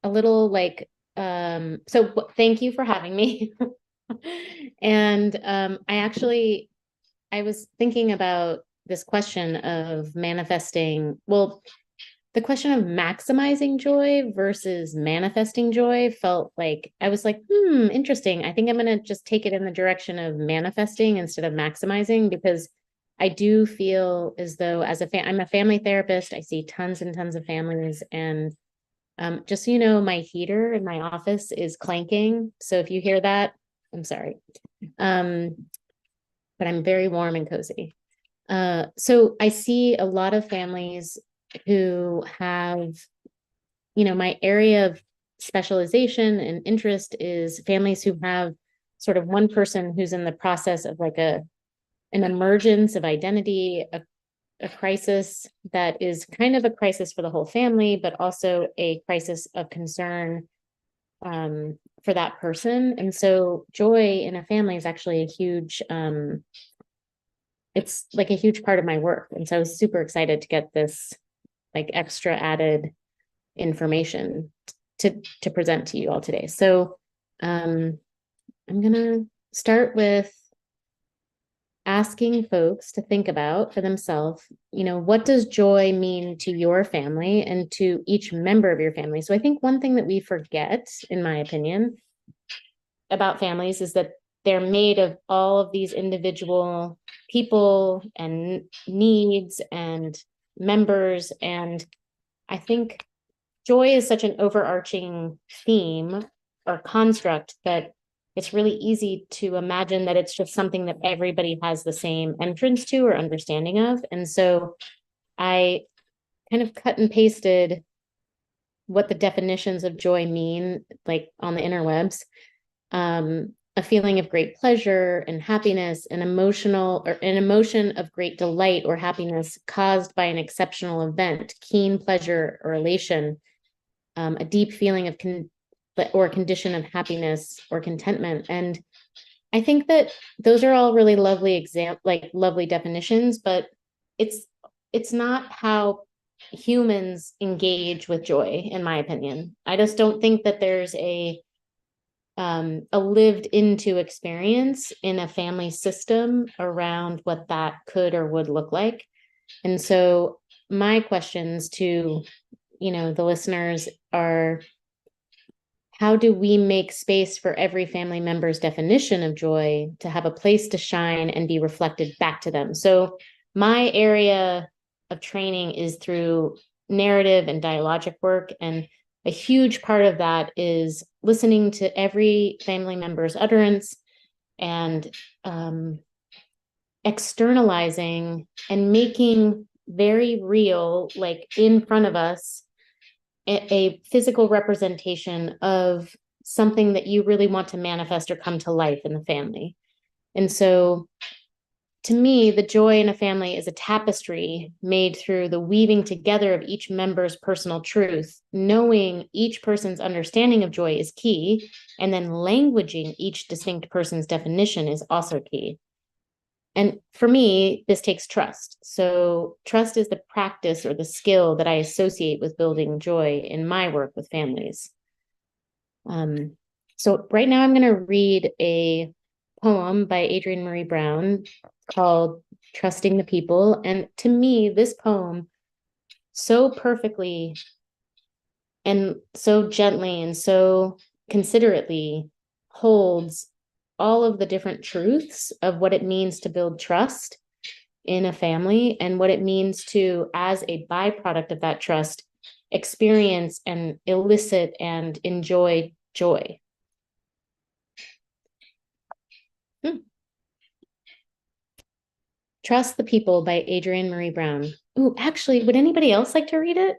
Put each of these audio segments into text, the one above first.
a little like, thank you for having me. And I was thinking about this question of manifesting, well, the question of maximizing joy versus manifesting joy felt like I was like, interesting. I think I'm going to just take it in the direction of manifesting instead of maximizing because I do feel as though I'm a family therapist. I see tons and tons of families and just so you know, my heater in my office is clanking. So if you hear that, I'm sorry. Um, but I'm very warm and cozy. So I see a lot of families who have, my area of specialization and interest is families who have sort of one person who's in the process of like an emergence of identity, a crisis that is kind of a crisis for the whole family, but also a crisis of concern for that person. And so joy in a family is actually a huge, it's like a huge part of my work. And so I was super excited to get this like extra added information to present to you all today. So I'm gonna start with asking folks to think about for themselves, what does joy mean to your family and to each member of your family? So I think one thing that we forget, in my opinion, about families is that they're made of all of these individual people and needs and members. And I think joy is such an overarching theme or construct that it's really easy to imagine that it's just something that everybody has the same entrance to or understanding of. And so I kind of cut and pasted what the definitions of joy mean, like on the interwebs. A feeling of great pleasure and happiness, an emotion of great delight or happiness caused by an exceptional event, keen pleasure or elation, a deep feeling of or condition of happiness or contentment. And I think that those are all really lovely lovely definitions, but it's it's not how humans engage with joy, in my opinion. I just don't think that there's a lived into experience in a family system around what that could or would look like. And so my questions to, the listeners are, how do we make space for every family member's definition of joy to have a place to shine and be reflected back to them? So my area of training is through narrative and dialogic work. And a huge part of that is listening to every family member's utterance and externalizing and making very real, like in front of us, a physical representation of something that you really want to manifest or come to life in the family. And so to me, the joy in a family is a tapestry made through the weaving together of each member's personal truth. Knowing each person's understanding of joy is key, and then languaging each distinct person's definition is also key. And for me, this takes trust. So trust is the practice or the skill that I associate with building joy in my work with families. So right now I'm going to read a poem by Adrienne Maree Brown called Trusting the People. And to me, this poem so perfectly and so gently and so considerately holds all of the different truths of what it means to build trust in a family and what it means to, as a byproduct of that trust, experience and elicit and enjoy joy. Trust the People by Adrienne Maree Brown. Ooh, actually, would anybody else like to read it?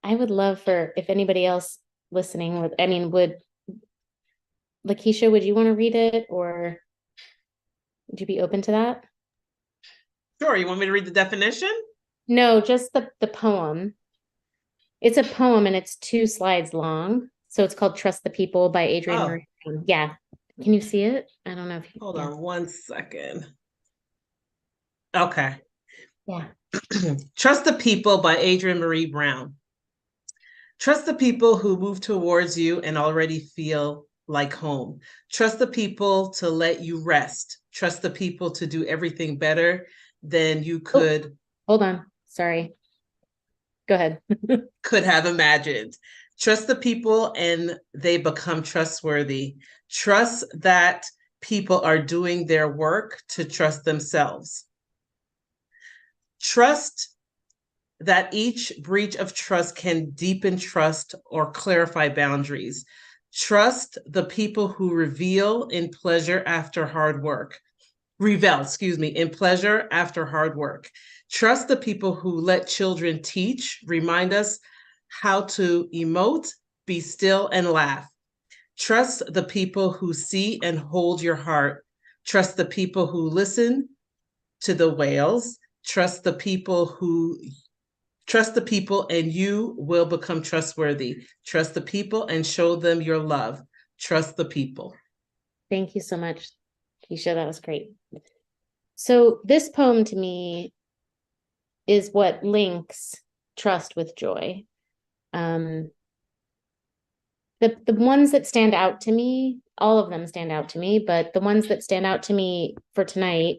I would love for if anybody else listening would Lakeisha, would you want to read it or would you be open to that? Sure. You want me to read the definition? No, just the poem. It's a poem and it's 2 slides long. So it's called Trust the People by Adrienne Oh, Maree Brown. Yeah. Can you see it? I don't know if you, hold yeah. on 1 second. Okay. Yeah. Trust the People by Adrienne Maree Brown. Trust the people who move towards you and already feel like home. Trust the people to let you rest. Trust the people to do everything better than you Oh, hold on. Sorry. Go ahead. could have imagined. Trust the people and they become trustworthy. Trust that people are doing their work to trust themselves. Trust that each breach of trust can deepen trust or clarify boundaries. Trust the people who reveal in pleasure after hard work. Revel, excuse me, in pleasure after hard work. Trust the people who let children teach, remind us how to emote, be still, and laugh. Trust the people who see and hold your heart. Trust the people who listen to the whales. Trust the people and you will become trustworthy. Trust the people and show them your love. Trust the people. Thank you so much, Keisha. That was great. So this poem to me is what links trust with joy. The ones that stand out to me, all of them stand out to me, but the ones that stand out to me for tonight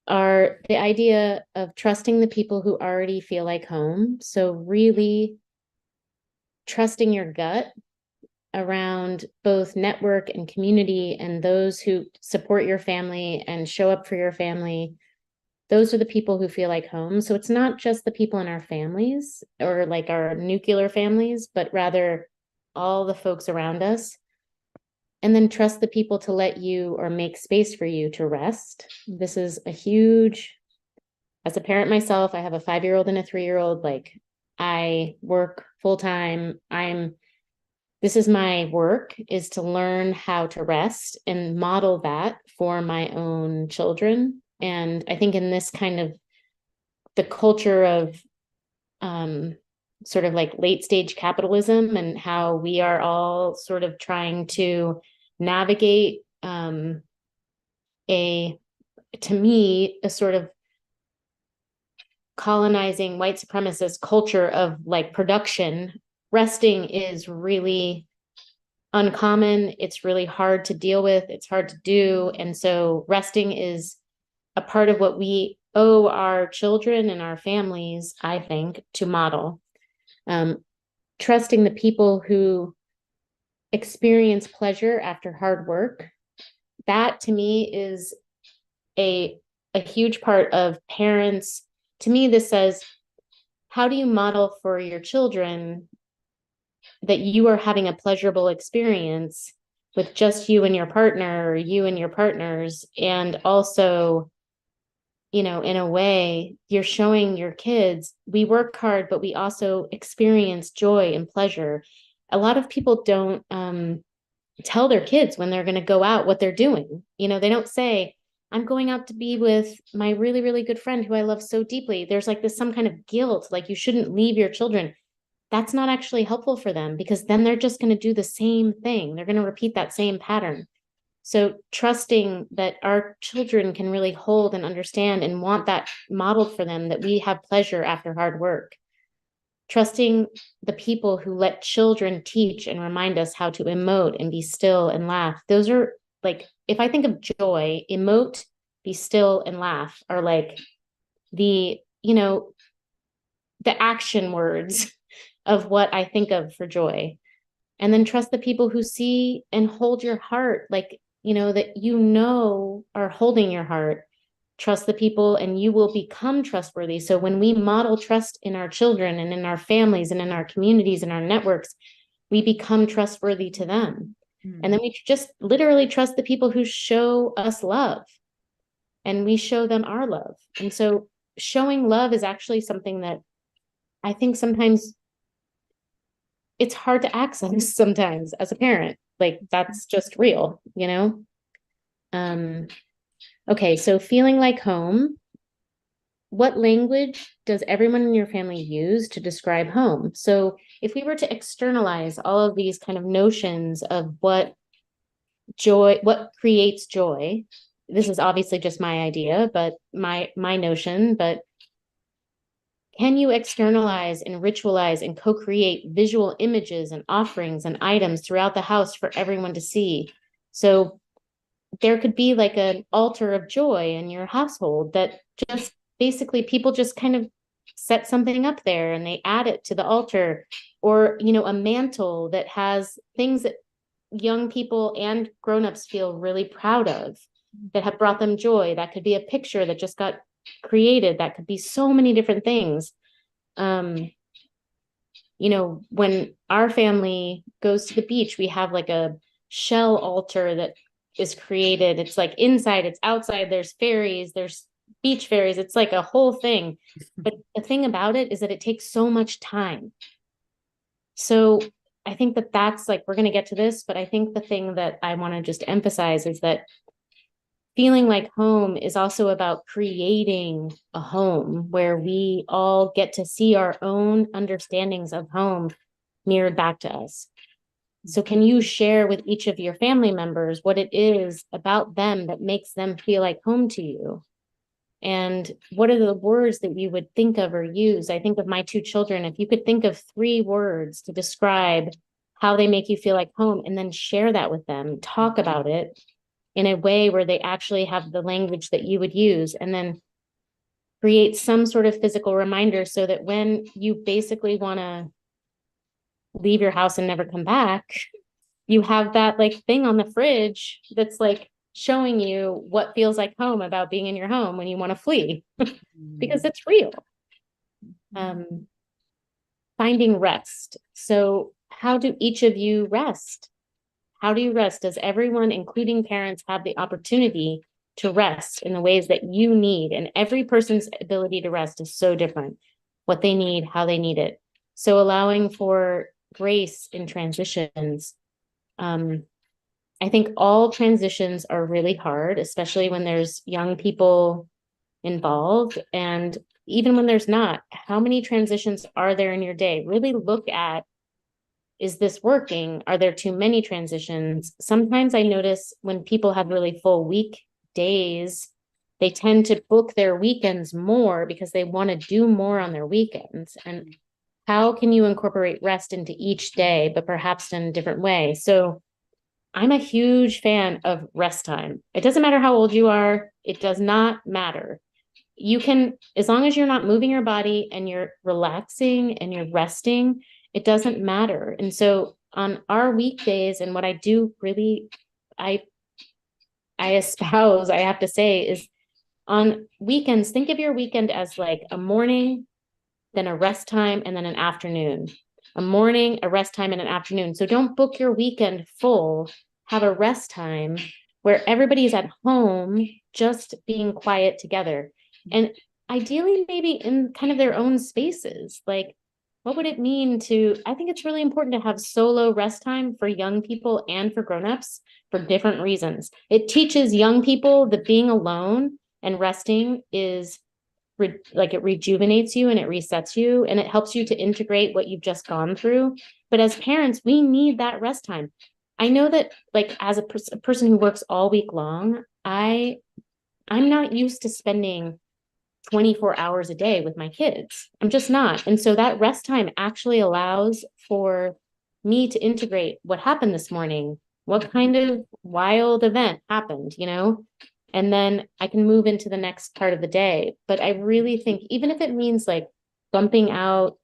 are the idea of trusting the people who already feel like home. So really trusting your gut around both network and community and those who support your family and show up for your family. Those are the people who feel like home. So it's not just the people in our families or like our nuclear families, but rather all the folks around us. And then trust the people to let you or make space for you to rest. This is a huge, as a parent myself, I have a 5-year-old and a 3-year-old. Like I work full time. This is my work, is to learn how to rest and model that for my own children. And I think in this kind of the culture of sort of like late stage capitalism and how we are all sort of trying to navigate to me, a sort of colonizing white supremacist culture of like production, resting is really uncommon. It's really hard to deal with. It's hard to do. And so resting is a part of what we owe our children and our families, I think, to model. Trusting the people who experience pleasure after hard work. That to me is a huge part of parents. To me, this says, how do you model for your children that you are having a pleasurable experience with just you and your partner, or you and your partners, and also, in a way, you're showing your kids, we work hard, but we also experience joy and pleasure. A lot of people don't tell their kids when they're going to go out what they're doing. They don't say, I'm going out to be with my really, really good friend who I love so deeply. There's like this some kind of guilt, like you shouldn't leave your children. That's not actually helpful for them because then they're just going to do the same thing. They're going to repeat that same pattern. So trusting that our children can really hold and understand and want that modeled for them, that we have pleasure after hard work. Trusting the people who let children teach and remind us how to emote and be still and laugh. Those are like, if I think of joy, emote, be still and laugh are like the action words of what I think of for joy. And then trust the people who see and hold your heart, like, that are holding your heart. Trust the people and you will become trustworthy. So when we model trust in our children and in our families and in our communities and our networks, we become trustworthy to them. And then we just literally trust the people who show us love and we show them our love. And so showing love is actually something that I think sometimes it's hard to access sometimes as a parent. Like that's just real. Okay, so feeling like home. What language does everyone in your family use to describe home? So if we were to externalize all of these kind of notions of what creates joy, this is obviously just my idea, but my notion, but can you externalize and ritualize and co-create visual images and offerings and items throughout the house for everyone to see? So there could be like an altar of joy in your household that just basically people just kind of set something up there and they add it to the altar, or, a mantle that has things that young people and grown-ups feel really proud of, that have brought them joy. That could be a picture that just got created. That could be so many different things. When our family goes to the beach, we have like a shell altar that is created. It's like inside, it's outside, there's fairies, there's beach fairies. It's like a whole thing. But the thing about it is that it takes so much time. So I think that that's like, we're going to get to this, but I think the thing that I want to just emphasize is that feeling like home is also about creating a home where we all get to see our own understandings of home mirrored back to us. So can you share with each of your family members what it is about them that makes them feel like home to you? And what are the words that you would think of or use? I think of my two children. If you could think of 3 words to describe how they make you feel like home, and then share that with them, talk about it in a way where they actually have the language that you would use, and then create some sort of physical reminder so that when you basically want to leave your house and never come back, you have that like thing on the fridge that's like showing you what feels like home about being in your home when you want to flee, because it's real. Finding rest. So how do each of you rest? How do you rest? Does everyone, including parents, have the opportunity to rest in the ways that you need? And every person's ability to rest is so different. What they need, how they need it. So allowing for grace in transitions. I think all transitions are really hard, especially when there's young people involved. And even when there's not, how many transitions are there in your day? Really look at, is this working? Are there too many transitions? Sometimes I notice when people have really full week days, they tend to book their weekends more because they want to do more on their weekends. And how can you incorporate rest into each day, but perhaps in a different way? So I'm a huge fan of rest time. It doesn't matter how old you are. It does not matter. You can, as long as you're not moving your body and you're relaxing and you're resting, it doesn't matter. And so on our weekdays, and what I do really, I espouse, I have to say, is on weekends, think of your weekend as like a morning, then a rest time, and then an afternoon. A morning, a rest time, and an afternoon. So don't book your weekend full. Have a rest time where everybody's at home, just being quiet together. And ideally, maybe in kind of their own spaces. Like, what would it mean to, I think it's really important to have solo rest time for young people and for grownups for different reasons. It teaches young people that being alone and resting is like it rejuvenates you and it resets you and it helps you to integrate what you've just gone through. But as parents, we need that rest time. I know that like as a person who works all week long, I'm not used to spending 24 hours a day with my kids. I'm just not. And so that rest time actually allows for me to integrate what happened this morning, what kind of wild event happened, and then I can move into the next part of the day. But I really think, even if it means like bumping out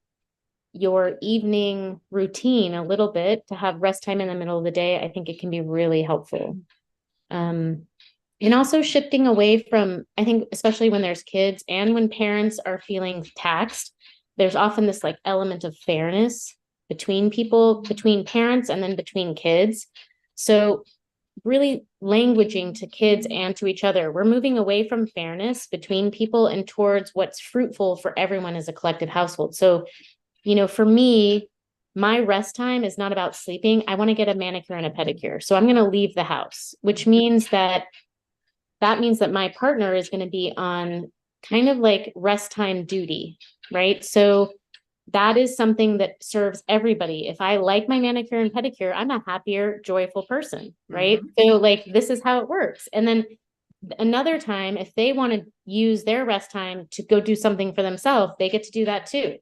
your evening routine a little bit to have rest time in the middle of the day, I think it can be really helpful. And also shifting away from, I think, especially when there's kids and when parents are feeling taxed, there's often this like element of fairness between people, between parents and then between kids. So really languaging to kids and to each other. We're moving away from fairness between people and towards what's fruitful for everyone as a collective household. So, for me, my rest time is not about sleeping. I want to get a manicure and a pedicure. So I'm going to leave the house, which means that my partner is going to be on kind of like rest time duty, right? So that is something that serves everybody. If I like my manicure and pedicure, I'm a happier, joyful person, right? So like, this is how it works. And then Another time, if they want to use their rest time to go do something for themselves, they get to do that too.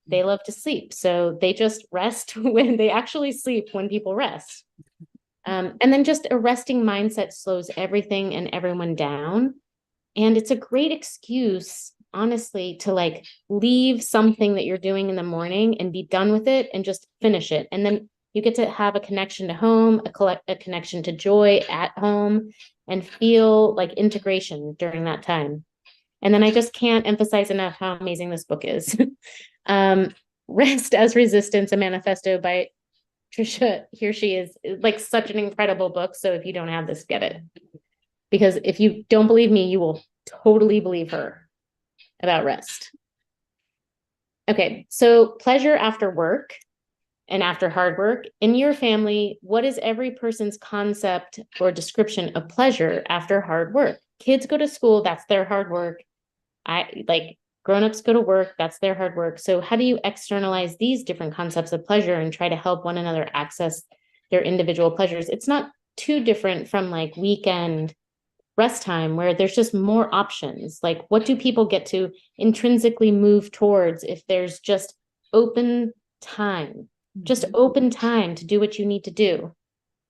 They love to sleep. So they just rest when they actually sleep when people rest. And then just a resting mindset slows everything and everyone down. And it's a great excuse, honestly, to like leave something that you're doing in the morning and be done with it and just finish it. And then you get to have a connection to home, a connection to joy at home, and feel like integration during that time. And then I just can't emphasize enough how amazing this book is. Rest as Resistance, a Manifesto by Trisha. Here she is, like such an incredible book. So if you don't have this, get it. Because if you don't believe me, you will totally believe her about rest. Okay, so pleasure after work and after hard work. In your family, what is every person's concept or description of pleasure after hard work? Kids go to school, that's their hard work. I like grown-ups go to work, that's their hard work. So how do you externalize these different concepts of pleasure and try to help one another access their individual pleasures? It's not too different from like weekend rest time where there's just more options. Like what do people get to intrinsically move towards if there's just open time, just open time to do what you need to do?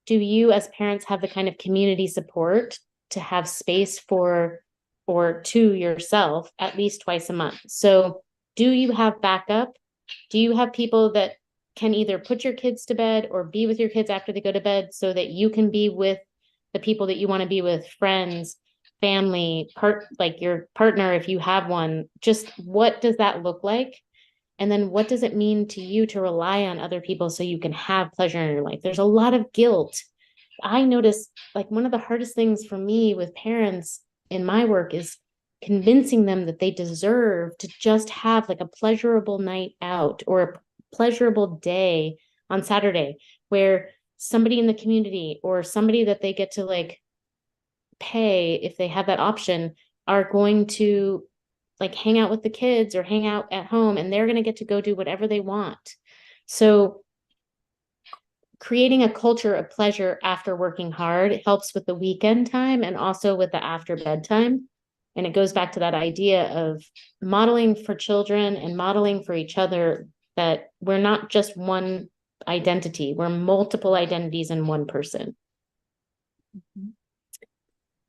Do you as parents have the kind of community support to have space for or to yourself at least twice a month? So do you have backup? Do you have people that can either put your kids to bed or be with your kids after they go to bed so that you can be with the people that you want to be with, friends, family, like your partner, if you have one? Just what does that look like? And then what does it mean to you to rely on other people so you can have pleasure in your life? There's a lot of guilt. I notice like one of the hardest things for me with parents in my work is convincing them that they deserve to just have like a pleasurable night out or a pleasurable day on Saturday where somebody in the community or somebody that they get to like pay if they have that option are going to like hang out with the kids or hang out at home, and they're going to get to go do whatever they want. So creating a culture of pleasure after working hard helps with the weekend time and also with the after bedtime. And it goes back to that idea of modeling for children and modeling for each other that we're not just one identity, we're multiple identities in one person.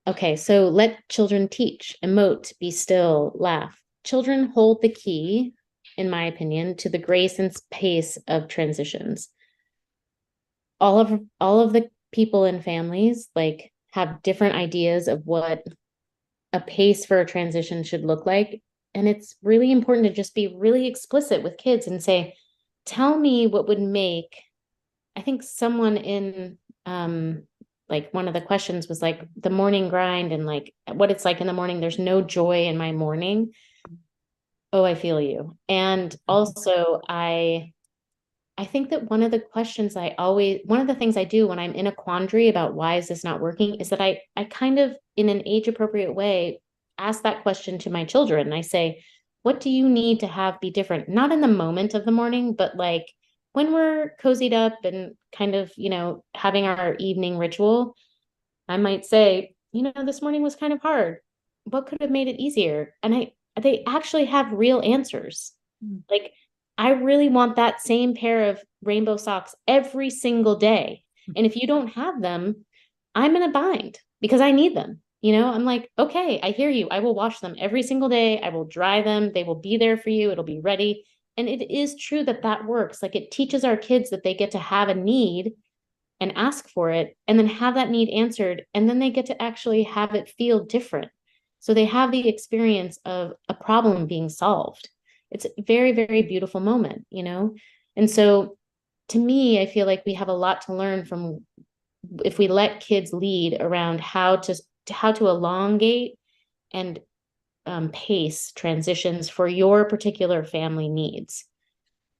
Okay, so let children teach, emote, be still, laugh. Children hold the key, in my opinion, to the grace and pace of transitions. All of the people in families like have different ideas of what a pace for a transition should look like. And it's really important to just be really explicit with kids and say, tell me what would make, I think someone in like one of the questions was like the morning grind and like what it's like in the morning. There's no joy in my morning. Oh, I feel you. And also I think that one of the things I do when I'm in a quandary about why is this not working is that I kind of in an age appropriate way ask that question to my children. And I say, what do you need to have be different? Not in the moment of the morning, but like when we're cozied up and kind of, having our evening ritual, I might say, this morning was kind of hard. What could have made it easier? And they actually have real answers. Like, I really want that same pair of rainbow socks every single day. And if you don't have them, I'm in a bind because I need them. I'm like, okay, I hear you. I will wash them every single day. I will dry them. They will be there for you. It'll be ready. And it is true that that works. Like it teaches our kids that they get to have a need and ask for it and then have that need answered. And then they get to actually have it feel different. So they have the experience of a problem being solved. It's a very, very beautiful moment, And so to me, I feel like we have a lot to learn from if we let kids lead around how to elongate and pace transitions for your particular family needs.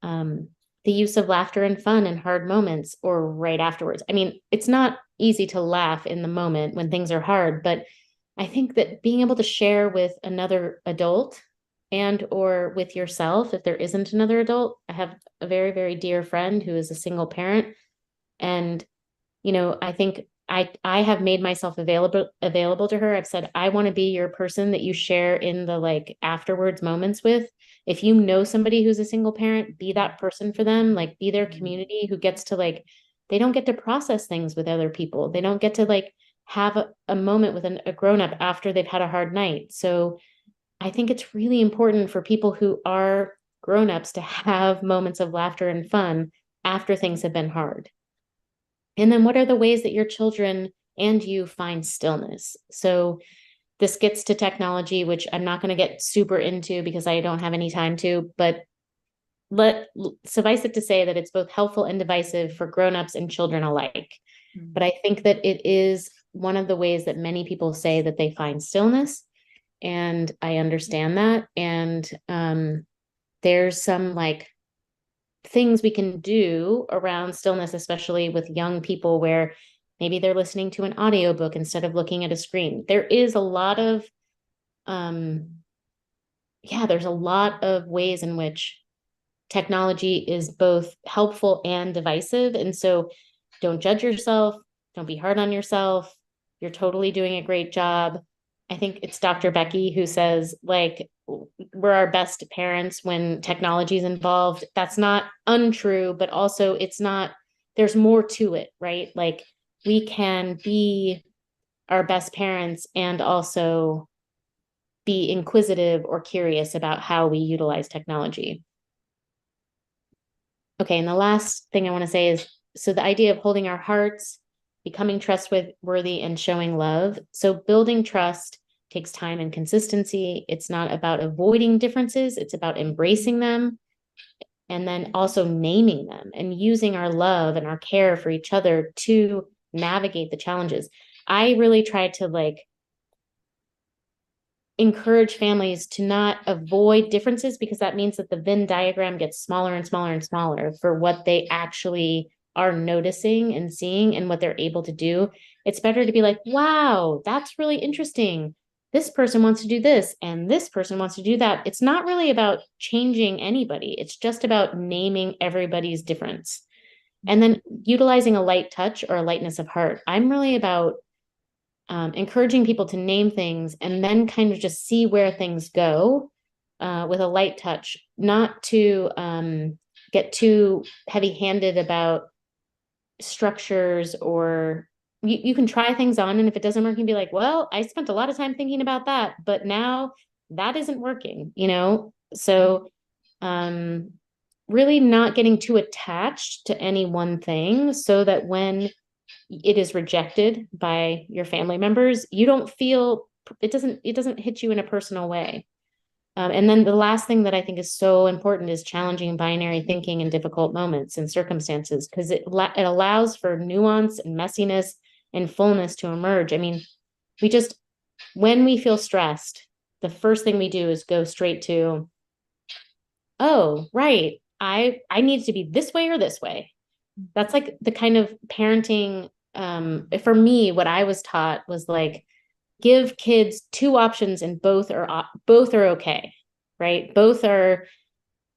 The use of laughter and fun in hard moments or right afterwards. I mean, it's not easy to laugh in the moment when things are hard, but I think that being able to share with another adult and or with yourself, if there isn't another adult. I have a very, very dear friend who is a single parent. And, I think I have made myself available to her. I've said, I want to be your person that you share in the like afterwards moments with. If you know somebody who's a single parent, be that person for them, like be their community who gets to like, they don't get to process things with other people. They don't get to like have a moment with a grown up after they've had a hard night. So I think it's really important for people who are grown ups to have moments of laughter and fun after things have been hard. And then what are the ways that your children and you find stillness? So this gets to technology, which I'm not going to get super into because I don't have any time to, but let suffice it to say that it's both helpful and divisive for grown-ups and children alike. But I think that it is one of the ways that many people say that they find stillness. And I understand that. And there's some like things we can do around stillness, especially with young people where maybe they're listening to an audiobook instead of looking at a screen. There is a lot of there's a lot of ways in which technology is both helpful and divisive. And so don't judge yourself, don't be hard on yourself. You're totally doing a great job. I think it's Dr. Becky who says, like, we're our best parents when technology is involved. That's not untrue, but also it's not, there's more to it, right? Like, we can be our best parents and also be inquisitive or curious about how we utilize technology. Okay, and the last thing I want to say is, so the idea of holding our hearts, becoming trustworthy, and showing love. So building trust takes time and consistency. It's not about avoiding differences, it's about embracing them and then also naming them and using our love and our care for each other to navigate the challenges. I really try to like encourage families to not avoid differences because that means that the Venn diagram gets smaller and smaller and smaller for what they actually are noticing and seeing and what they're able to do. It's better to be like, wow, that's really interesting. This person wants to do this and this person wants to do that. It's not really about changing anybody. It's just about naming everybody's difference. And then utilizing a light touch or a lightness of heart. I'm really about encouraging people to name things and then kind of just see where things go with a light touch, not to get too heavy handed about structures or you can try things on. And if it doesn't work, you can be like, well, I spent a lot of time thinking about that, but now that isn't working, you know? So really not getting too attached to any one thing so that when it is rejected by your family members, you don't feel it doesn't hit you in a personal way. And then the last thing that I think is so important is challenging binary thinking in difficult moments and circumstances because it allows for nuance and messiness and fullness to emerge. I mean, when we feel stressed, the first thing we do is go straight to, oh, right, I need to be this way or this way. That's like the kind of parenting for me, what I was taught was like, give kids two options and both are okay, right? Both are,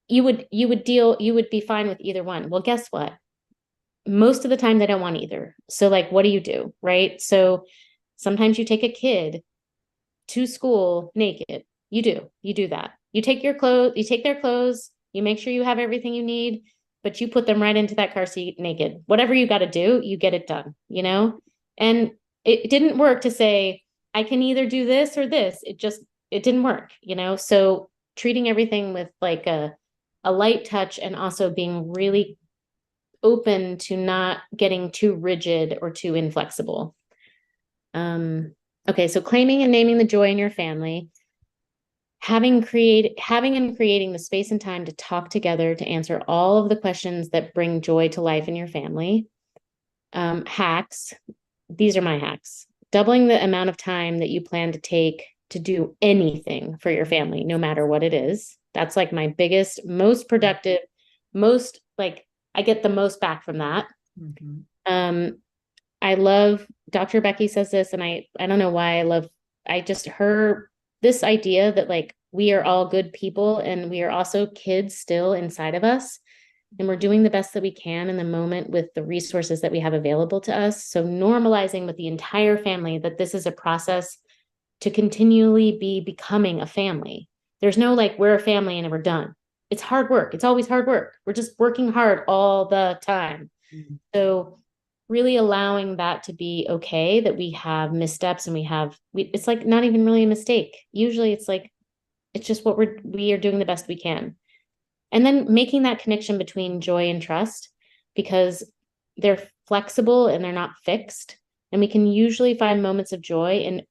you would be fine with either one. Well, guess what? Most of the time they don't want either. So like, what do? Right? So sometimes you take a kid to school naked. You do that. You take their clothes, you make sure you have everything you need, but you put them right into that car seat naked. Whatever you got to do, you get it done, you know? And it didn't work to say, I can either do this or this. It didn't work, you know? So treating everything with like a light touch and also being really open to not getting too rigid or too inflexible. Okay, so claiming and naming the joy in your family, having and creating the space and time to talk together to answer all of the questions that bring joy to life in your family. Hacks. These are my hacks. Doubling the amount of time that you plan to take to do anything for your family, no matter what it is. That's like my biggest, most productive, most like I get the most back from that. Mm-hmm. I love Dr. Becky says this, and I don't know why I just her this idea that like we are all good people and we are also kids still inside of us. and we're doing the best that we can in the moment with the resources that we have available to us. So normalizing with the entire family that this is a process to continually be becoming a family. There's no like, we're a family and we're done. It's hard work. It's always hard work. We're just working hard all the time. So really allowing that to be okay, that we have missteps and it's like not even really a mistake. Usually it's like, it's just what we are doing the best we can. And then making that connection between joy and trust, because they're flexible and they're not fixed. And we can usually find moments of joy in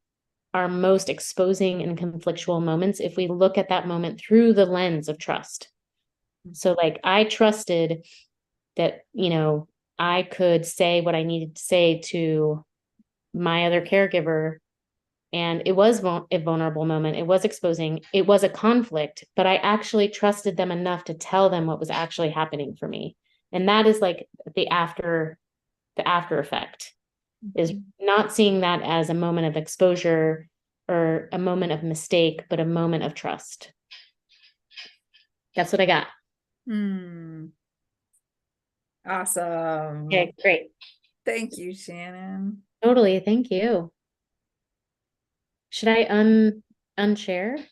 our most exposing and conflictual moments if we look at that moment through the lens of trust. So like I trusted that, I could say what I needed to say to my other caregiver. And it was a vulnerable moment. It was exposing. It was a conflict, but I actually trusted them enough to tell them what was actually happening for me. And that is like the after effect, is not seeing that as a moment of exposure or a moment of mistake, but a moment of trust. That's what I got. Awesome. Okay, great. Thank you, Shannon. Totally. Thank you. Should I unshare?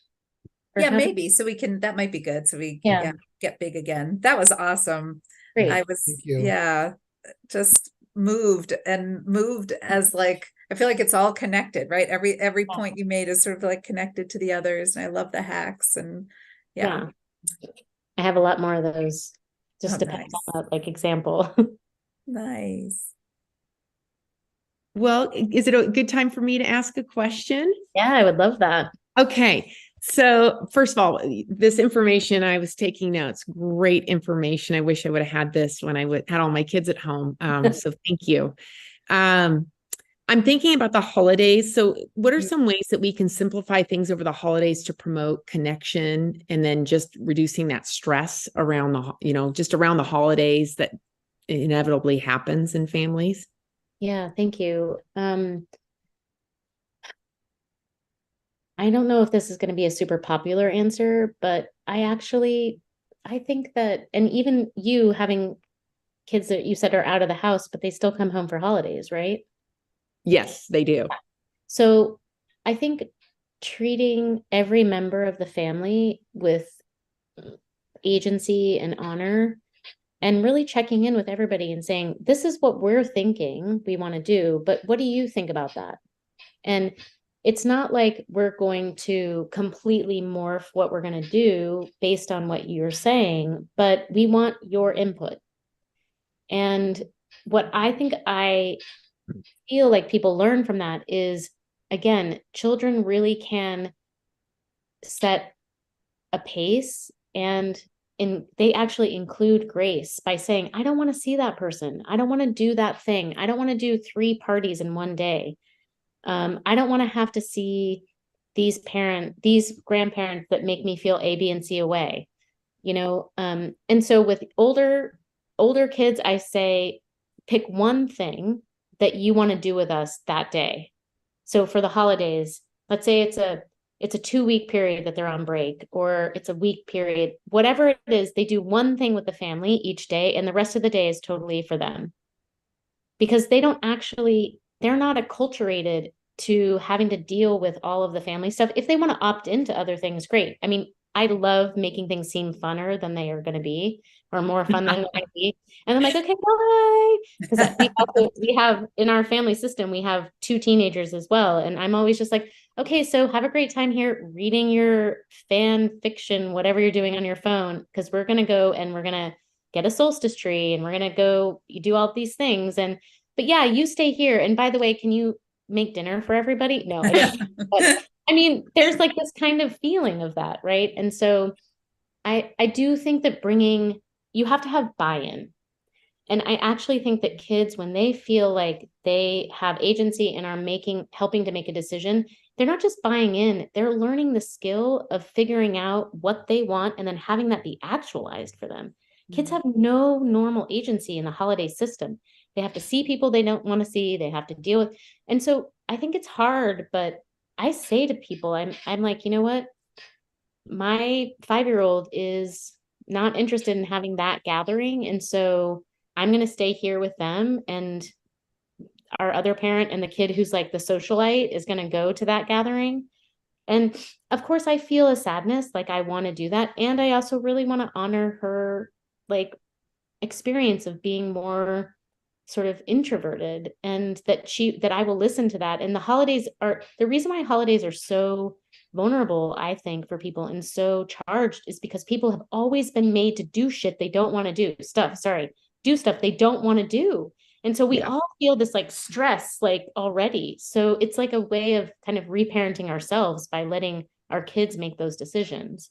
Yeah, maybe. So that might be good. So we Yeah. get big again. That was awesome. Great. I was, just moved as like, I feel like it's all connected, right? Every point you made is sort of like connected to the others. And I love the hacks and I have a lot more of those. Just depends on that like example. Nice. Well, is it a good time for me to ask a question? Yeah, I would love that. Okay. So first of all, this information, I was taking notes, great information. I wish I would have had this when I had all my kids at home. So thank you. I'm thinking about the holidays. So what are some ways that we can simplify things over the holidays to promote connection and then just reducing that stress around just around the holidays that inevitably happens in families? Yeah, thank you. I don't know if this is going to be a super popular answer, but I think that, and even you having kids that you said are out of the house, but they still come home for holidays, right? Yes, they do. So I think treating every member of the family with agency and honor, and really checking in with everybody and saying, this is what we're thinking we want to do, but what do you think about that? And it's not like we're going to completely morph what we're going to do based on what you're saying, but we want your input. And what I think I feel like people learn from that is, again, children really can set a pace, and they actually include grace by saying, I don't want to see that person. I don't want to do that thing. I don't want to do 3 parties in one day. I don't want to have to see these grandparents that make me feel A, B, and C away, and so with older kids, I say, pick one thing that you want to do with us that day. So for the holidays, let's say it's a 2-week period that they're on break, or it's a week period, whatever it is, they do one thing with the family each day, and the rest of the day is totally for them. Because they're not acculturated to having to deal with all of the family stuff. If they want to opt into other things, great. I mean, I love making things seem funner than they are going to be, or more fun than they're going to be. And I'm like, okay, bye. Because we have in our family system, we have 2 teenagers as well. And I'm always just like, okay, so have a great time here reading your fan fiction, whatever you're doing on your phone, because we're going to go and we're going to get a solstice tree and we're going to go do all these things. But yeah, you stay here. And by the way, can you make dinner for everybody? No, I didn't. But I mean, there's like this kind of feeling of that, right? And so I do think that you have to have buy-in. And I actually think that kids, when they feel like they have agency and are helping to make a decision, they're not just buying in, they're learning the skill of figuring out what they want and then having that be actualized for them. Kids have no normal agency in the holiday system. They have to see people they don't want to see. They have to deal with. And so I think it's hard, but I say to people, I'm like, you know what? My 5-year-old is not interested in having that gathering. And so I'm going to stay here with them, and our other parent and the kid who's like the socialite is going to go to that gathering. And of course I feel a sadness, like I want to do that. And I also really want to honor her like experience of being more sort of introverted, and that I will listen to that. And the holidays are the reason why holidays are so vulnerable, I think, for people and so charged, is because people have always been made to do shit they don't want to do do stuff they don't want to do. And so we Yeah. all feel this like stress like already. So it's like a way of kind of reparenting ourselves by letting our kids make those decisions.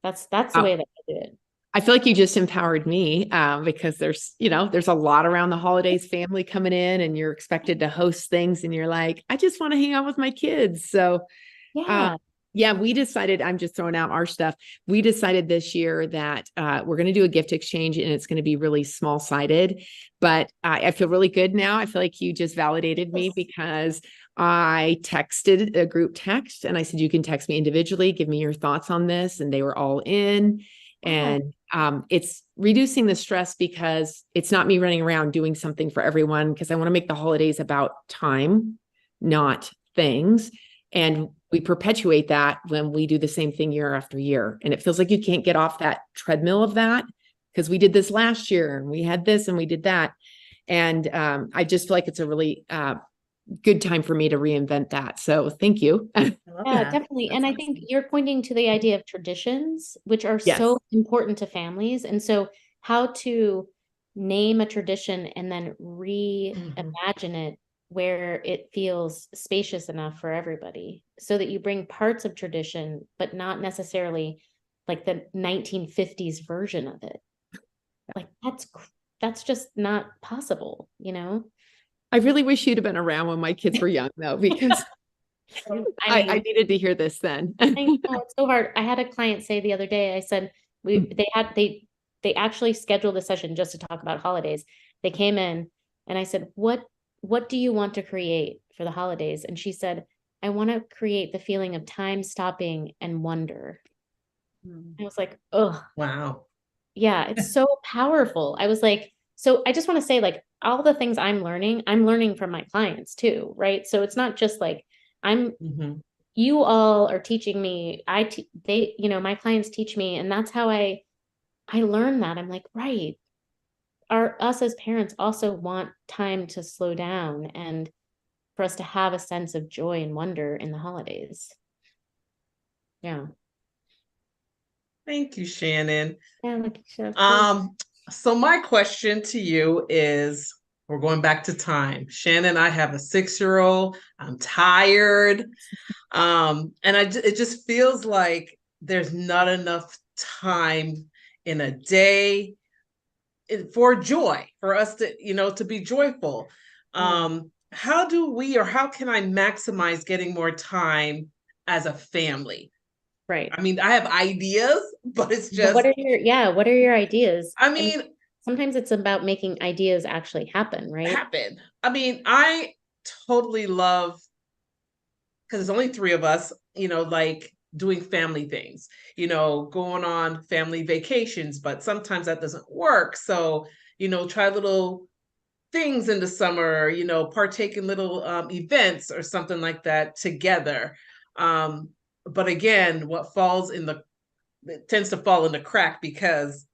That's the Oh. way that I do it. I feel like you just empowered me because there's a lot around the holidays, family coming in, and you're expected to host things, and you're like, I just want to hang out with my kids. So Yeah. yeah, we decided, I'm just throwing out our stuff. We decided this year that we're going to do a gift exchange, and it's going to be really small sided, but I feel really good now. I feel like you just validated me, because I texted a group text and I said, you can text me individually, give me your thoughts on this. And they were all in. And it's reducing the stress, because it's not me running around doing something for everyone, because I want to make the holidays about time, not things. And we perpetuate that when we do the same thing year after year. And it feels like you can't get off that treadmill of that, because we did this last year and we had this and we did that. And I just feel like it's a really good time for me to reinvent that. So thank you. I love Yeah, that. definitely. That's And I awesome. think you're pointing to the idea of traditions, which are Yes. so important to families. And so how to name a tradition and then reimagine it where it feels spacious enough for everybody, so that you bring parts of tradition, but not necessarily like the 1950s version of it. Like that's just not possible, you know? I really wish you'd have been around when my kids were young, though, because I I mean, needed to hear this then. I know it's so hard. I had a client say the other day, I said, they actually scheduled a session just to talk about holidays. They came in and I said, what do you want to create for the holidays? And she said, I want to create the feeling of time stopping and wonder. I was like, oh, Wow. yeah, it's so powerful. I was like, so I just want to say, like, all the things I'm learning from my clients too, right? So it's not just like Mhm. you all are teaching me. My clients teach me, and that's how I learn that. I'm like, right. Us as parents also want time to slow down and for us to have a sense of joy and wonder in the holidays. Yeah. Thank you, Shannon. Yeah, like, sure, of course. So my question to you is, we're going back to time. Shannon, I have a 6-year-old. I'm tired. And it just feels like there's not enough time in a day for joy, for us to be joyful. How can I maximize getting more time as a family? Right. I mean, I have ideas, but it's But just, what are your ideas? I And mean, sometimes it's about making ideas actually happen, right? happen. I mean, I totally love, because there's only 3 of us, like doing family things, going on family vacations, but sometimes that doesn't work. So, try little things in the summer, partake in little events or something like that together. But again, it tends to fall in the crack because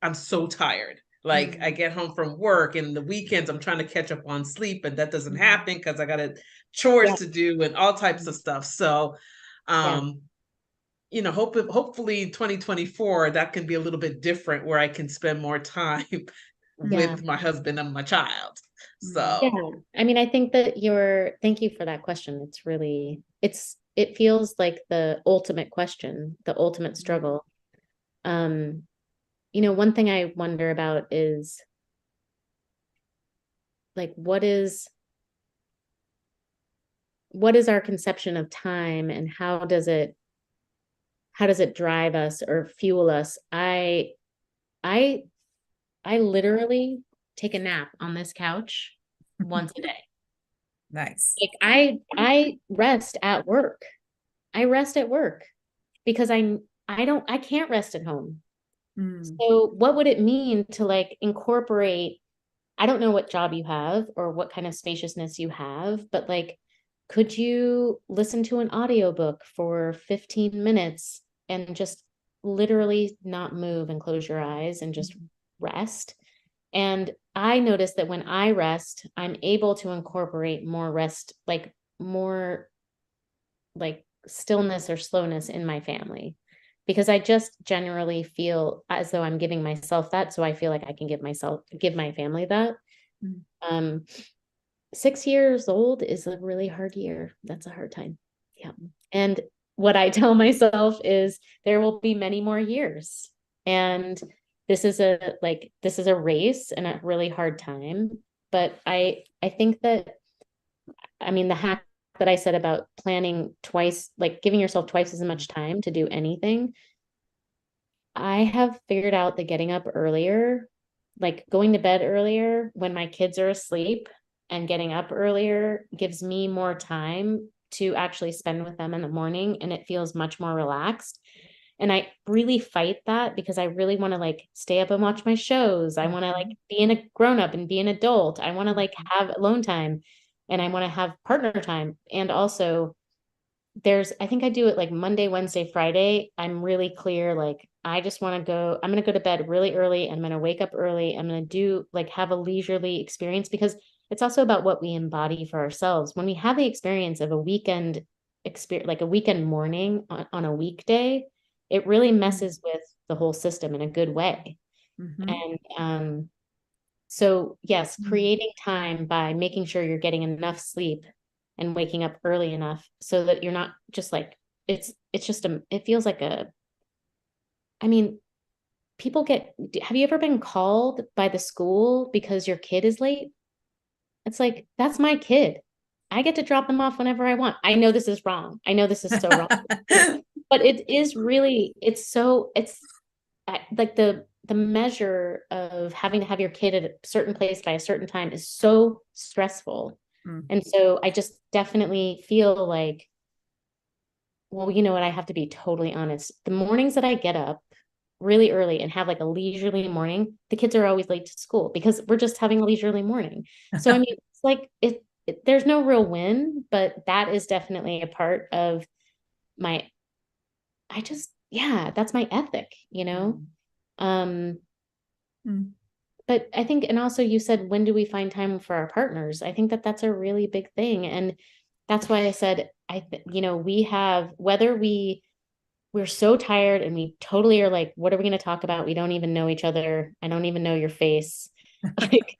I'm so tired. Like I get home from work and the weekends I'm trying to catch up on sleep, and that doesn't happen because I got chores Yeah. to do and all types of stuff. So, Yeah. hopefully 2024 that can be a little bit different, where I can spend more time Yeah. with my husband and my child. Yeah. So, I mean, I think that thank you for that question. It feels like the ultimate question, the ultimate struggle. One thing I wonder about is like, what is our conception of time, and how does it drive us or fuel us? I literally take a nap on this couch once a day. Nice. Like I rest at work. I rest at work because I can't rest at home. Mm. So what would it mean to like incorporate, I don't know what job you have or what kind of spaciousness you have, but like, could you listen to an audiobook for 15 minutes and just literally not move and close your eyes and just rest? And I noticed that when I rest, I'm able to incorporate more rest, like more like stillness or slowness in my family, because I just generally feel as though I'm giving myself that. So I feel like I can give my family that. Mm. 6 years old is a really hard year. That's a hard time. Yeah. And what I tell myself is there will be many more years. And this is a race and a really hard time. But I think that, I mean, the hack that I said about planning twice, like giving yourself twice as much time to do anything, I have figured out that getting up earlier, like going to bed earlier when my kids are asleep and getting up earlier gives me more time to actually spend with them in the morning, and it feels much more relaxed. And I really fight that because I really want to like stay up and watch my shows. I want to like be a grown up and be an adult. I want to like have alone time, and I want to have partner time. And also I think I do it like Monday, Wednesday, Friday. I'm really clear. Like, I'm going to go to bed really early. I'm going to wake up early. I'm going to do like have a leisurely experience, because it's also about what we embody for ourselves. When we have the experience of a weekend experience, like a weekend morning on a weekday, it really messes with the whole system in a good way. Mhm. And so yes, creating time by making sure you're getting enough sleep and waking up early enough so that you're not just like, it feels like I mean, have you ever been called by the school because your kid is late? It's like, that's my kid. I get to drop them off whenever I want. I know this is wrong. I know this is so wrong, but it is really, it's like the measure of having to have your kid at a certain place by a certain time is so stressful. Mm. And so I just definitely feel like, well, you know what? I have to be totally honest. The mornings that I get up really early and have like a leisurely morning, the kids are always late to school because we're just having a leisurely morning. So, I mean, it's like there's no real win, but that is definitely a part of my, yeah, that's my ethic, you know? Mm. But I think, and also you said, when do we find time for our partners? I think that that's a really big thing. And that's why I said, we have, whether we're so tired and we totally are like, what are we going to talk about? We don't even know each other. I don't even know your face. Like,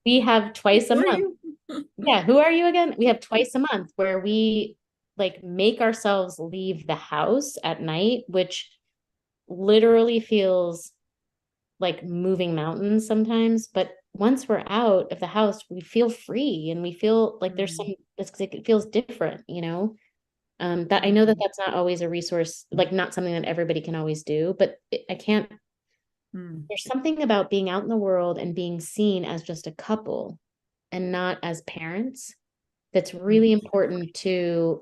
we have twice a Who are month. you? Yeah. Who are you again? We have twice a month where we like make ourselves leave the house at night, which literally feels like moving mountains sometimes. But once we're out of the house, we feel free and we feel like it feels different, you know? That I know that that's not always a resource, like not something that everybody can always do, but I can't, there's something about being out in the world and being seen as just a couple and not as parents that's really important to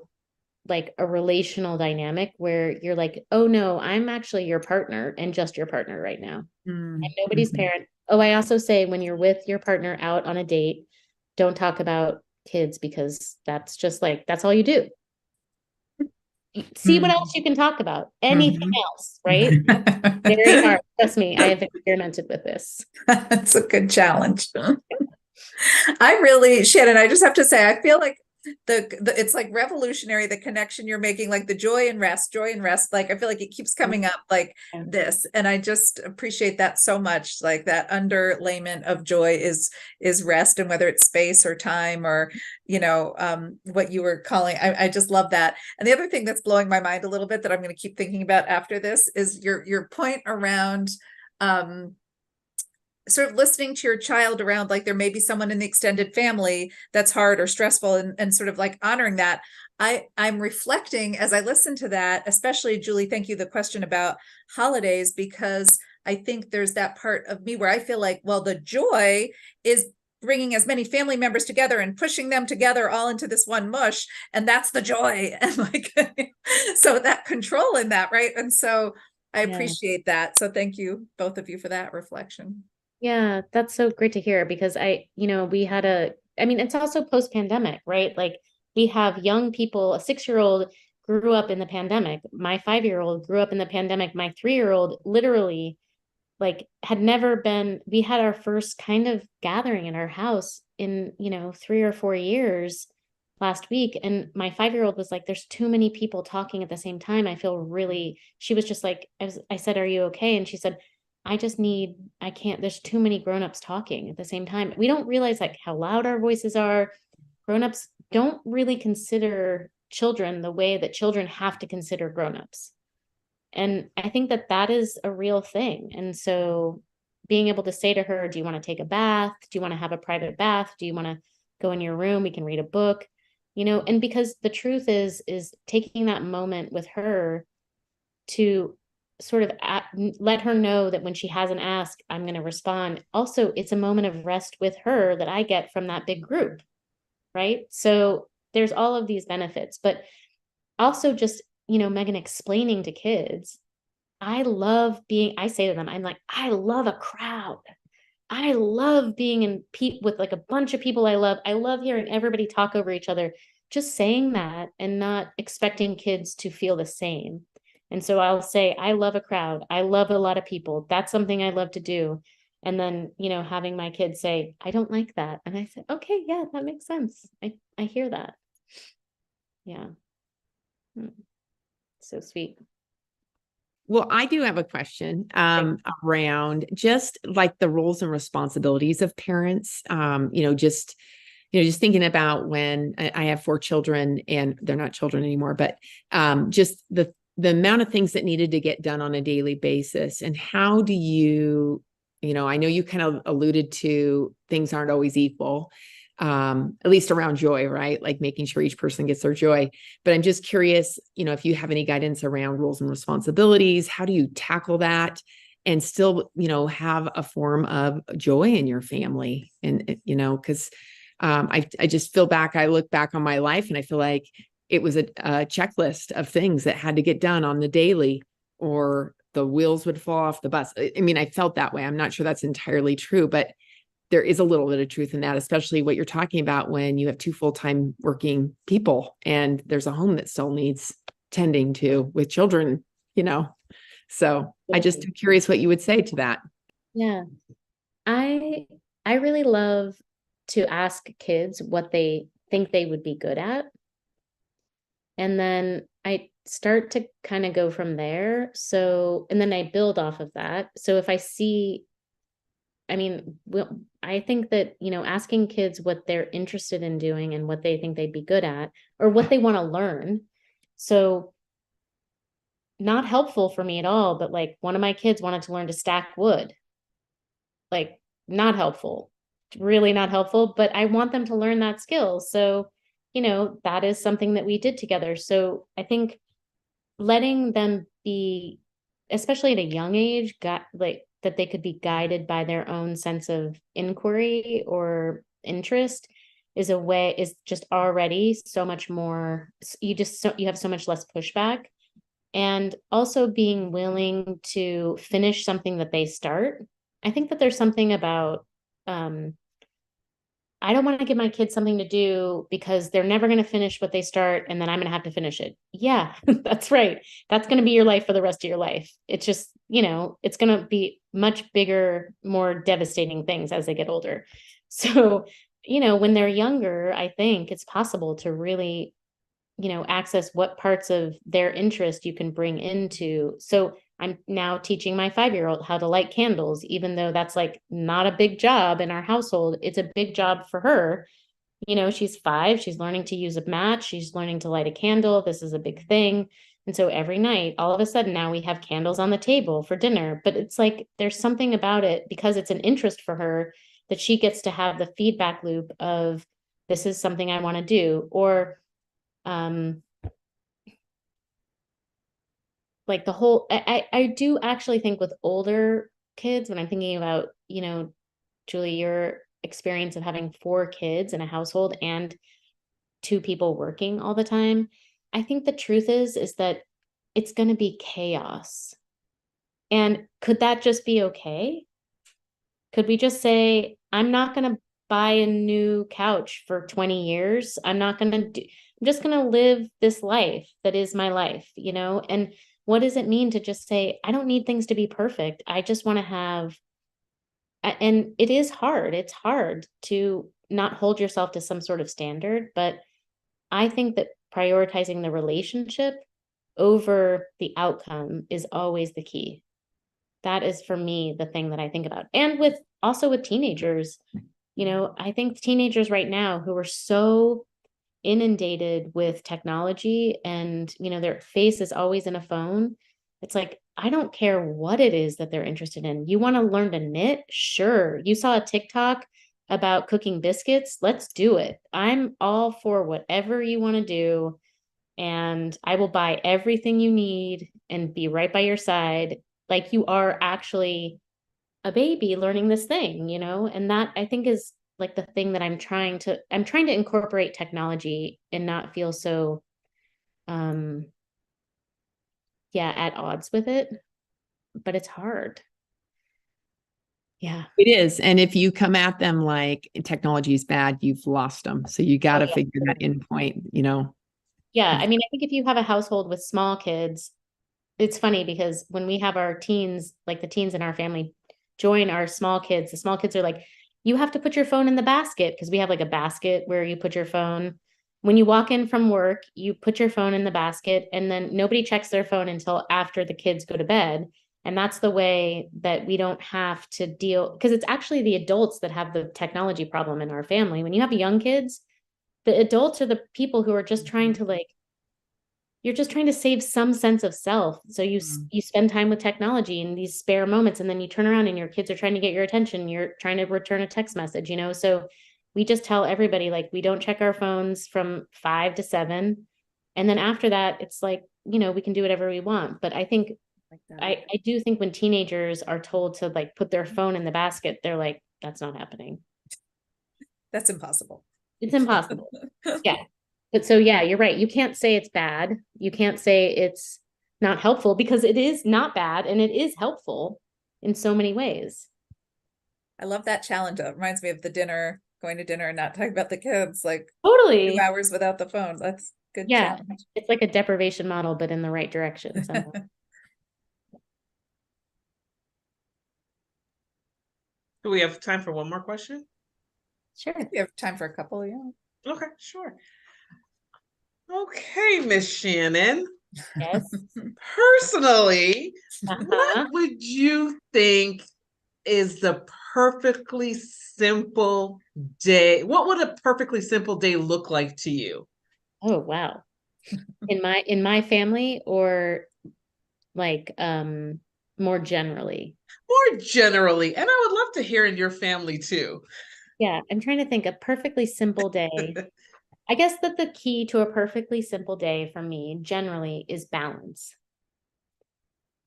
like a relational dynamic where you're like, oh no, I'm actually your partner and just your partner right now. I'm nobody's parent. Oh, I also say when you're with your partner out on a date, don't talk about kids, because that's just like, that's all you do. See what else you can talk about. Anything else, right? Very hard. Trust me, I have experimented with this. That's a good challenge. Shannon, I just have to say, I feel like it's like revolutionary, the connection you're making, like the joy and rest. Like, I feel like it keeps coming up like this. And I just appreciate that so much. Like that underlayment of joy is rest, and whether it's space or time or, what you were calling, I just love that. And the other thing that's blowing my mind a little bit that I'm going to keep thinking about after this is your point around, sort of listening to your child around, like there may be someone in the extended family that's hard or stressful, and sort of like honoring that. I'm reflecting as I listen to that, especially Julie, thank you, the question about holidays, because I think there's that part of me where I feel like, well, the joy is bringing as many family members together and pushing them together all into this one mush. And that's the joy. And like, so that control in that, right? And so I Yeah. appreciate that. So thank you, both of you, for that reflection. Yeah, that's so great to hear because we had I mean, it's also post-pandemic, right? Like we have young people, a 6-year-old grew up in the pandemic. My 5-year-old grew up in the pandemic. My 3-year-old literally like had never been, we had our first kind of gathering in our house in, 3 or 4 years last week. And my 5-year-old was like, there's too many people talking at the same time. I feel really, she was just like, I said, are you okay? And she said, I can't, there's too many grownups talking at the same time. We don't realize like how loud our voices are. Grownups don't really consider children the way that children have to consider grownups. And I think that that is a real thing. And so being able to say to her, do you want to take a bath? Do you want to have a private bath? Do you want to go in your room? We can read a book, and because the truth is taking that moment with her to sort of let her know that when she has an ask, I'm going to respond. Also, it's a moment of rest with her that I get from that big group. Right. So there's all of these benefits, but also just, Megan, explaining to kids, I say to them, I'm like, I love a crowd. I love being with like a bunch of people I love. I love hearing everybody talk over each other. Just saying that and not expecting kids to feel the same. And so I'll say, I love a crowd. I love a lot of people. That's something I love to do. And then, having my kids say, I don't like that. And I say, okay, yeah, that makes sense. I hear that. Yeah. So sweet. Well, I do have a question around just like the roles and responsibilities of parents. Just thinking about when I have 4 children and they're not children anymore, but just the amount of things that needed to get done on a daily basis. And how do you, I know you kind of alluded to things aren't always equal, at least around joy, right? Like making sure each person gets their joy. But I'm just curious, if you have any guidance around roles and responsibilities, how do you tackle that and still, have a form of joy in your family? And, because I just I look back on my life and I feel like it was a checklist of things that had to get done on the daily, or the wheels would fall off the bus. I mean, I felt that way. I'm not sure that's entirely true, but there is a little bit of truth in that, especially what you're talking about when you have 2 full-time working people and there's a home that still needs tending to with children, So I just am curious what you would say to that. Yeah. I really love to ask kids what they think they would be good at. And then I start to kind of go from there. So, and then I build off of that. So if I see, I think that, asking kids what they're interested in doing and what they think they'd be good at or what they want to learn. So not helpful for me at all, but like one of my kids wanted to learn to stack wood. Like not helpful, really not helpful, but I want them to learn that skill. So, that is something that we did together. So I think letting them be, especially at a young age, got like that they could be guided by their own sense of inquiry or interest is just already so much more. You have so much less pushback. And also being willing to finish something that they start. I think that there's something about, I don't want to give my kids something to do because they're never going to finish what they start and then I'm going to have to finish it. Yeah, that's right. That's going to be your life for the rest of your life. It's just, it's going to be much bigger, more devastating things as they get older. So, when they're younger, I think it's possible to really, access what parts of their interest you can bring into. So I'm now teaching my 5-year-old how to light candles, even though that's like not a big job in our household. It's a big job for her. She's 5, she's learning to use a match, she's learning to light a candle. This is a big thing. And so every night, all of a sudden now we have candles on the table for dinner, but it's like, there's something about it because it's an interest for her that she gets to have the feedback loop of this is something I want to do. Or, like the whole, I do actually think with older kids, when I'm thinking about, Julie, your experience of having 4 kids in a household and 2 people working all the time, I think the truth is that it's going to be chaos. And could that just be okay? Could we just say, I'm not going to buy a new couch for 20 years. I'm not going to do, I'm just going to live this life that is my life, you know? And what does it mean to just say, I don't need things to be perfect. I just want to have, and it is hard. It's hard to not hold yourself to some sort of standard, but I think that prioritizing the relationship over the outcome is always the key. That is for me the thing that I think about. And with also with teenagers, you know, I think teenagers right now who are so inundated with technology and, you know, their face is always in a phone. It's like, I don't care what it is that they're interested in. You want to learn to knit? Sure. You saw a TikTok about cooking biscuits? Let's do it. I'm all for whatever you want to do. And I will buy everything you need and be right by your side. Like you are actually a baby learning this thing, you know? And that I think is like the thing that I'm trying to incorporate technology and not feel so yeah, at odds with it. But it's hard. Yeah. It is. And if you come at them like technology is bad, you've lost them. So you got to yeah. figure that in point, you know. Yeah. I mean, I think if you have a household with small kids, it's funny because when we have our teens, like the teens in our family join our small kids, the small kids are like, you have to put your phone in the basket because we have like a basket where you put your phone. When you walk in from work, you put your phone in the basket and then nobody checks their phone until after the kids go to bed. And that's the way that we don't have to deal because it's actually the adults that have the technology problem in our family. When you have young kids, the adults are the people who are just trying to like you're just trying to save some sense of self. So you spend time with technology in these spare moments and then you turn around and your kids are trying to get your attention. You're trying to return a text message, you know? So we just tell everybody like we don't check our phones from 5 to 7. And then after that, it's like, you know, we can do whatever we want. But I think I do think when teenagers are told to like put their phone in the basket, they're like, that's not happening. That's impossible. It's impossible. Yeah. But so, yeah, you're right. You can't say it's bad. You can't say it's not helpful because it is not bad and it is helpful in so many ways. I love that challenge. It reminds me of the dinner, going to dinner and not talking about the kids, like Totally. 2 hours without the phone. That's good. Yeah. Challenge. It's like a deprivation model, but in the right direction. Do we have time for one more question? Sure. You have time for a couple, yeah. Okay, sure. Okay, Miss Shannon. Yes. Personally, Uh-huh. what would you think is the perfectly simple day? What would a perfectly simple day look like to you? Oh, wow. In my family or like more generally? More generally, and I would love to hear in your family too. Yeah, I'm trying to think a perfectly simple day. I guess that the key to a perfectly simple day for me generally is balance.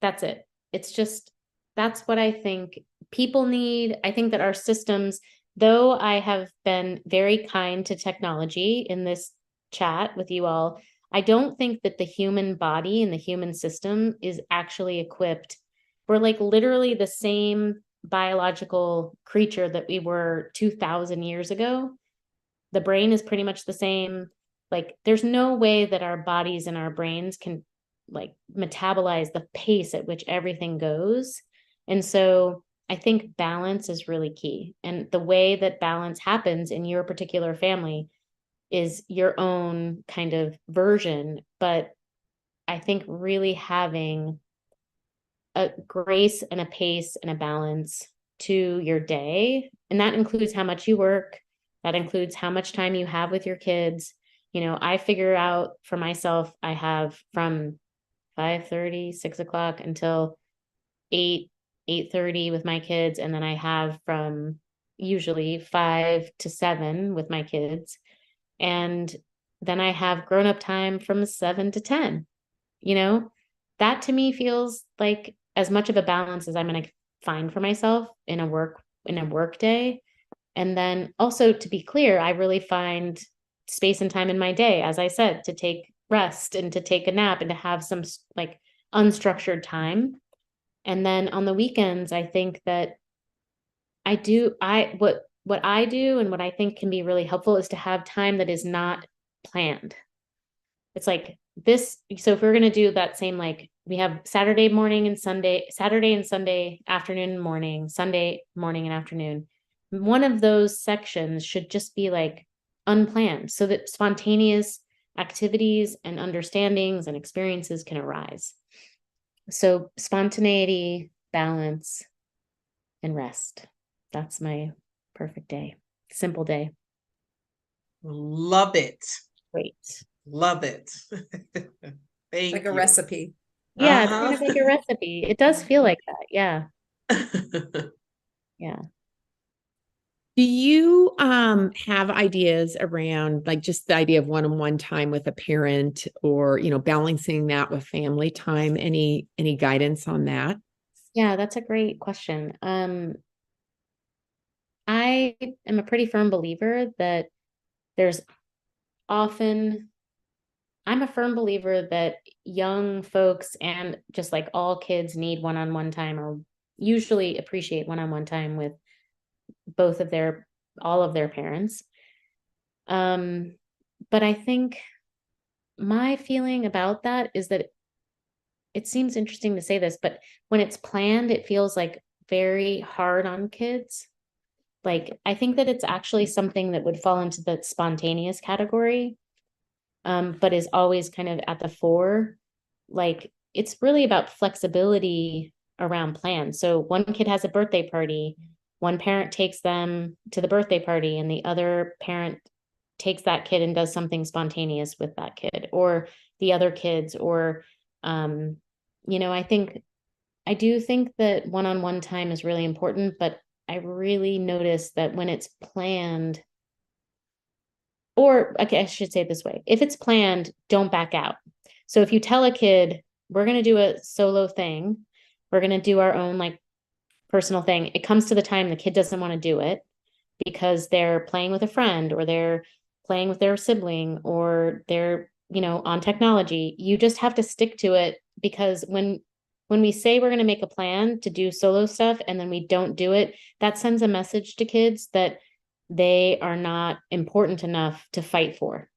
That's it. It's just, that's what I think people need. I think that our systems, though I have been very kind to technology in this chat with you all, I don't think that the human body and the human system is actually equipped. We're like literally the same biological creature that we were 2000 years ago. The brain is pretty much the same. Like there's no way that our bodies and our brains can like metabolize the pace at which everything goes. And so I think balance is really key. And the way that balance happens in your particular family is your own kind of version. But I think really having a grace and a pace and a balance to your day, and that includes how much you work, that includes how much time you have with your kids. You know, I figure out for myself, I have from 5:30, 6 o'clock until 8:30 with my kids. And then I have from usually 5 to 7 with my kids. And then I have grown up time from 7 to 10. You know, that to me feels like as much of a balance as I'm going to find for myself in a work day. And then also to be clear, I really find space and time in my day, as I said, to take rest and to take a nap and to have some like unstructured time. And then on the weekends, I think that what I do and what I think can be really helpful is to have time that is not planned. It's like this. So if we're going to do that same, like we have Saturday and Sunday afternoon and morning, Sunday morning and afternoon, one of those sections should just be like unplanned so that spontaneous activities and understandings and experiences can arise. So spontaneity, balance, and rest. That's my perfect day. Simple day. Love it. Great. Love it. Thank Like a you. recipe. Yeah, it's kind of like a recipe. It does feel like that. Yeah. Yeah. Do you have ideas around like just the idea of one-on-one time with a parent or, balancing that with family time? Any guidance on that? Yeah, that's a great question. I am a pretty firm believer that there's often, I'm a firm believer that young folks and just like all kids need one-on-one time or usually appreciate one-on-one time with all of their parents. But I think my feeling about that is that it seems interesting to say this, but when it's planned, it feels like very hard on kids. Like, I think that it's actually something that would fall into the spontaneous category, but is always kind of at the fore. Like, it's really about flexibility around plans. So one kid has a birthday party, one parent takes them to the birthday party, and the other parent takes that kid and does something spontaneous with that kid or the other kids, or I do think that one-on-one time is really important, but I really notice that when it's planned, or okay, I should say it this way, if it's planned, don't back out. So if you tell a kid, we're going to do a solo thing, we're going to do our own like personal thing, it comes to the time the kid doesn't want to do it because they're playing with a friend or they're playing with their sibling or they're, on technology, you just have to stick to it, because when we say we're going to make a plan to do solo stuff and then we don't do it, that sends a message to kids that they are not important enough to fight for.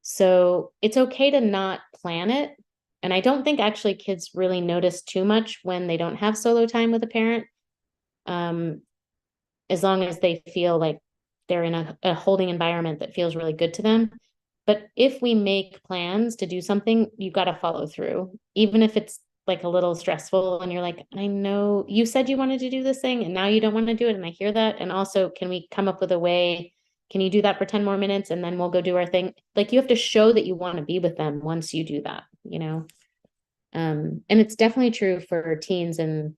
So it's okay to not plan it. And I don't think actually kids really notice too much when they don't have solo time with a parent. As long as they feel like they're in a holding environment that feels really good to them. But if we make plans to do something, you got to follow through, even if it's like a little stressful and you're like, I know you said you wanted to do this thing and now you don't want to do it. And I hear that. And also, can we come up with a way? Can you do that for 10 more minutes and then we'll go do our thing? Like, you have to show that you want to be with them once you do that, and it's definitely true for teens and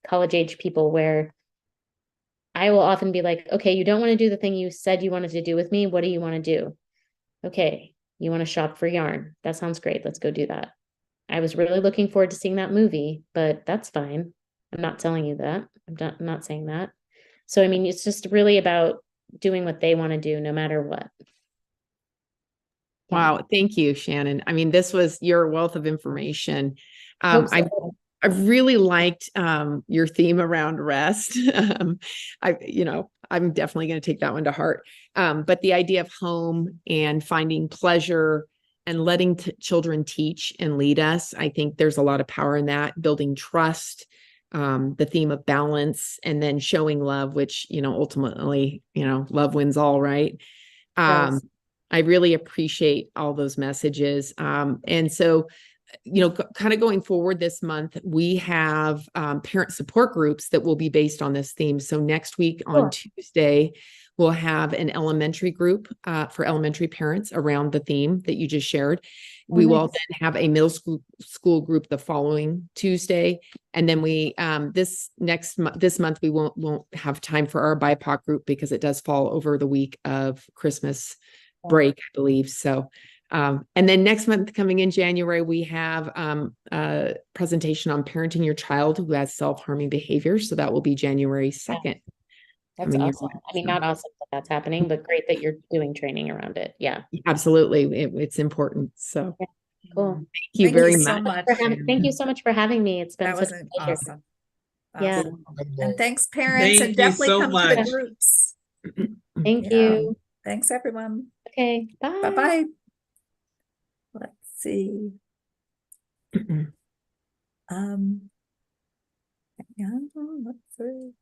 college age people, where I will often be like, okay, you don't want to do the thing you said you wanted to do with me. What do you want to do? Okay, you want to shop for yarn. That sounds great. Let's go do that. I was really looking forward to seeing that movie, but that's fine. I'm not telling you that. I'm not saying that. So, I mean, it's just really about doing what they want to do no matter what. Wow. Thank you, Shannon. I mean, this was your wealth of information. Hope so. I really liked your theme around rest. I'm definitely going to take that one to heart. But the idea of home and finding pleasure and letting children teach and lead us, I think there's a lot of power in that. Building trust, the theme of balance, and then showing love, which, ultimately, love wins all, right? Yes. I really appreciate all those messages. And so, kind of going forward this month, we have parent support groups that will be based on this theme. So next week on Tuesday, we'll have an elementary group for elementary parents around the theme that you just shared. We will then have a middle school group the following Tuesday. And then we, this month, we won't have time for our BIPOC group because it does fall over the week of Christmas break, I believe. So, and then next month, coming in January, we have a presentation on parenting your child who has self-harming behavior. So that will be January 2nd. That's awesome. I mean, not awesome that that's happening, but great that you're doing training around it. Yeah. Absolutely. It's important. So, Cool. Thank you Thank very you so much. much. Thank you so much for having me. It's been That such was a pleasure. awesome. Yeah. Awesome. And thanks, parents, Thank and you definitely so come to the much. groups. Thank Yeah. you. Thanks, everyone. Okay, bye. Bye-bye. Let's see. Yeah, let's see.